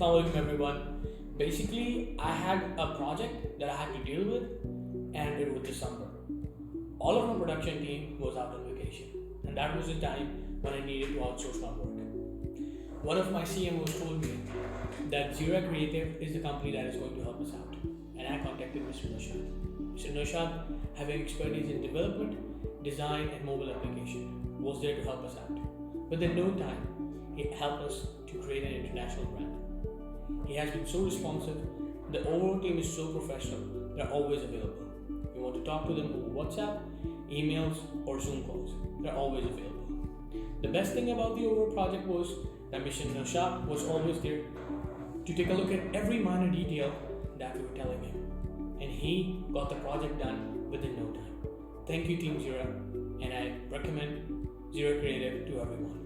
Assalamualaikum everyone. Basically, I had a project that I had to deal with, and it was December. All of my production team was out on vacation, and that was the time when I needed to outsource my work. One of my CMOs told me that Zera Creative is the company that is going to help us out, and I contacted Mr. Nashad. Mr. Nashad, having expertise in development, design, and mobile application, was there to help us out. Within no time, he helped us to create an international brand. He has been so responsive. The overall team is so professional. They're always available. You want to talk to them over WhatsApp, emails, or Zoom calls. They're always available. The best thing about the overall project was that Mr. Nashad was always there to take a look at every minor detail that we were telling him. And he got the project done within no time. Thank you, Team Zera, and I recommend Zera Creative to everyone.